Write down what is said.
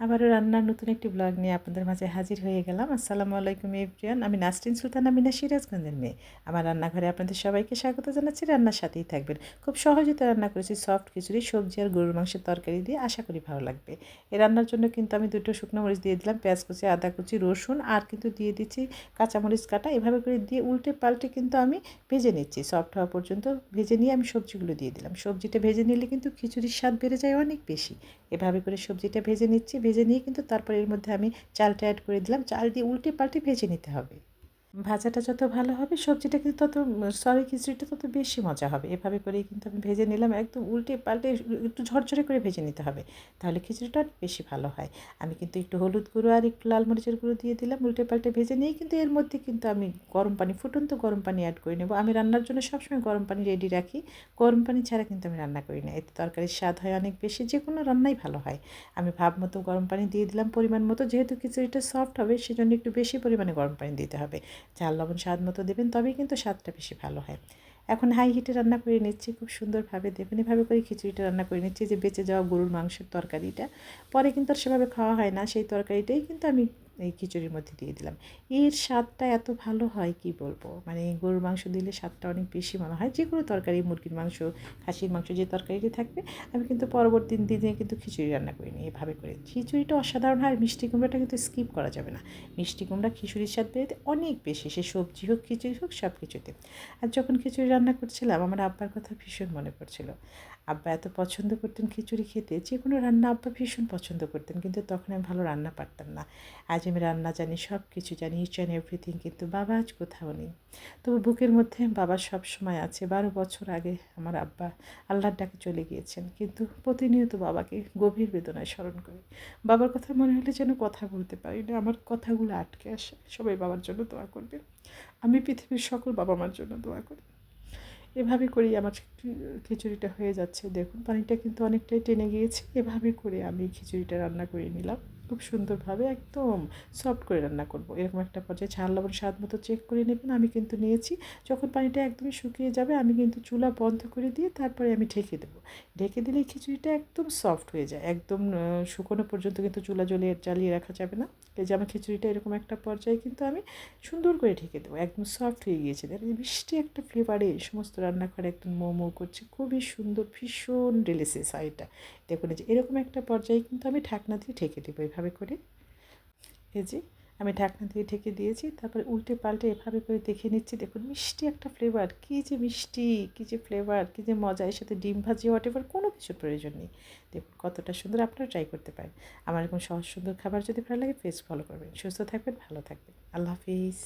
আবারও রান্নার নতুন একটি ব্লগ নিয়ে আপনাদের মাঝে হাজির হয়ে গেলাম। আসসালামু আলাইকুম এভরিওয়ান। আমি নাসরিন সুলতানা মিনা, সিরাজগঞ্জের মেয়ে। আমার রান্নাঘরে আপনাদের সবাইকে স্বাগত জানাচ্ছি। রান্নার সাথেই থাকবেন। খুব সহজে তো রান্না করেছি সফট খিচুড়ি, সবজি আর গরুর মাংসের তরকারি দিয়ে। আশা করি ভালো লাগবে। এই রান্নার জন্য কিন্তু আমি 2টো শুকনো মরিচ দিয়ে দিলাম, পেঁয়াজ কুচি, আদা কুচি, রসুন আর কিন্তু দিয়ে দিচ্ছি কাঁচামরিচ কাটা। এভাবে করে দিয়ে উল্টে পাল্টে কিন্তু আমি ভেজে নিচ্ছি। সফট হওয়া পর্যন্ত ভেজে নিয়ে আমি সবজিগুলো দিয়ে দিলাম। সবজিটা ভেজে নিলে কিন্তু খিচুড়ির স্বাদ বেড়ে যায় অনেক বেশি। এভাবে করে সবজিটা ভেজে নিচ্ছি। ভেজে নিয়ে কিন্তু তারপর এর মধ্যে আমি চালটা অ্যাড করে দিলাম। চাল দিয়ে উল্টে পাল্টে ভেজে নিতে হবে। ভাজাটা যত ভালো হবে সবজিটা কিন্তু খিচুড়িটা তত বেশি মজা হবে। এভাবে করেই কিন্তু আমি ভেজে নিলাম। একদম উল্টে পাল্টে একটু ঝরঝরে করে ভেজে নিতে হবে। তাহলে খিচুড়িটা অনেক বেশি ভালো হয়। আমি কিন্তু একটু হলুদ গুঁড়ো আর একটু লাল মরিচের গুঁড়ো দিয়ে দিলাম। উল্টে পাল্টে ভেজে নিয়ে কিন্তু এর মধ্যে কিন্তু আমি গরম পানি, ফুটন্ত গরম পানি অ্যাড করে নেব। আমি রান্নার জন্য সবসময় গরম পানি রেডি রাখি। গরম পানি ছাড়া কিন্তু আমি রান্না করি না। এতে তরকারির স্বাদ হয় অনেক বেশি। যে কোনো রান্নাই ভালো হয়। আমি ভাব মতো গরম পানি দিয়ে দিলাম পরিমাণ মতো। যেহেতু খিচুড়িটা সফট হবে সেজন্য একটু বেশি পরিমাণে গরম পানি দিতে হবে। ঝাল লবণ স্বাদ মতো দেবেন, তবেই কিন্তু স্বাদটা বেশি ভালো হয়। এখন হাই হিটে রান্না করে নিচ্ছি খুব সুন্দরভাবে। দেখুন এভাবে করে খিচুড়িটা রান্না করে নিচ্ছি। যে বেঁচে যাওয়া গরুর মাংসের তরকারিটা পরে কিন্তু আর সেভাবে খাওয়া হয় না, সেই তরকারিটাই কিন্তু আমি এই খিচুড়ির মধ্যে দিয়ে দিলাম। এর স্বাদটা এত ভালো হয় কি বলবো, মানে গরুর মাংস দিলে স্বাদটা অনেক বেশি মনে হয়। যে কোনো তরকারি, মুরগির মাংস, খাসির মাংস, যে তরকারিটি থাকবে আমি কিন্তু পরবর্তী দিনে কিন্তু খিচুড়ি রান্না করি নিই এভাবে করে। খিচুড়িটা অসাধারণ হয়। আর মিষ্টি কুমড়াটা কিন্তু স্কিপ করা যাবে না। মিষ্টি কুমড়া খিচুড়ির স্বাদ বেরোতে অনেক বেশি, সে সবজি হোক খিচুড়ি হোক সব কিছুতে। আর যখন খিচুড়ি রান্না করছিলাম আমার আব্বার কথা ভীষণ মনে পড়ছিল। আব্বা এত পছন্দ করতেন খিচুড়ি খেতে, যে কোনো রান্না আব্বা ভীষণ পছন্দ করতেন, কিন্তু তখন আমি ভালো রান্না পারতাম না। আজ আমি রান্না জানি, সব কিছু জানি, ইচ অ্যান্ড এভরিথিং, কিন্তু বাবা আজ কোথাও নেই। তবু বুকের মধ্যে বাবা সব সময় আছে। 12 বছর আগে আমার আব্বা আল্লাহর ডাকে চলে গিয়েছেন, কিন্তু প্রতিনিয়ত বাবাকে গভীর বেদনায় স্মরণ করি। বাবার কথা মনে হলে যেন কথা বলতে পারি না, আমার কথাগুলো আটকে আসে। সবাই বাবার জন্য দোয়া করবে। আমি পৃথিবীর সকল বাবা মার জন্য দোয়া করি। এভাবে করেই আমার খিচুড়িটা হয়ে যাচ্ছে। দেখুন পানিটা কিন্তু অনেকটাই টেনে গিয়েছে। এভাবে করে আমি খিচুড়িটা রান্না করে নিলাম খুব সুন্দরভাবে। একদম সফট করে রান্না করব। এরকম একটা পর্যায়ে ঝাল লবণ স্বাদ মতো চেক করে নেবেন। আমি কিন্তু নিয়েছি। যখন পানিটা একদমই শুকিয়ে যাবে আমি কিন্তু চুলা বন্ধ করে দিয়ে তারপরে আমি ঢেকে দেবো। ঢেকে দিলেই খিচুড়িটা একদম সফট হয়ে যায়। একদম শুকনো পর্যন্ত কিন্তু চুলা জ্বালিয়ে রাখা যাবে না। এই যে আমার খিচুড়িটা এরকম একটা পর্যায়ে কিন্তু আমি সুন্দর করে ঢেকে দেবো। একদম সফট হয়ে গিয়েছে। দেখেন মিষ্টি একটা ফ্লেভারে সমস্ত রান্নাঘরে একদম মো করছে। খুবই সুন্দর, ভীষণ ডেলিশিয়াস হয় এটা। দেখুন এই যে এরকম একটা পর্যায়ে কিন্তু আমি ঢাকনা দিয়ে ঢেকে দেবো এভাবে করে। এই যে আমি ঢাকনা দিয়ে ঢেকে দিয়েছি। তারপরে উল্টে পাল্টে এভাবে করে দেখে নিচ্ছি। দেখুন মিষ্টি একটা ফ্লেভার, কী যে মিষ্টি, কী যে ফ্লেভার, কী যে মজা। এর সাথে ডিম ভাজি হোয়াটএভার কোনো কিছুর প্রয়োজন নেই। দেখুন কতটা সুন্দর, আপনারা ট্রাই করতে পারেন। আমার এরকম সহজ সুন্দর খাবার যদি ভালো লাগে পেজ ফলো করবেন। সুস্থ থাকবেন, ভালো থাকবেন। আল্লাহ হাফিজ।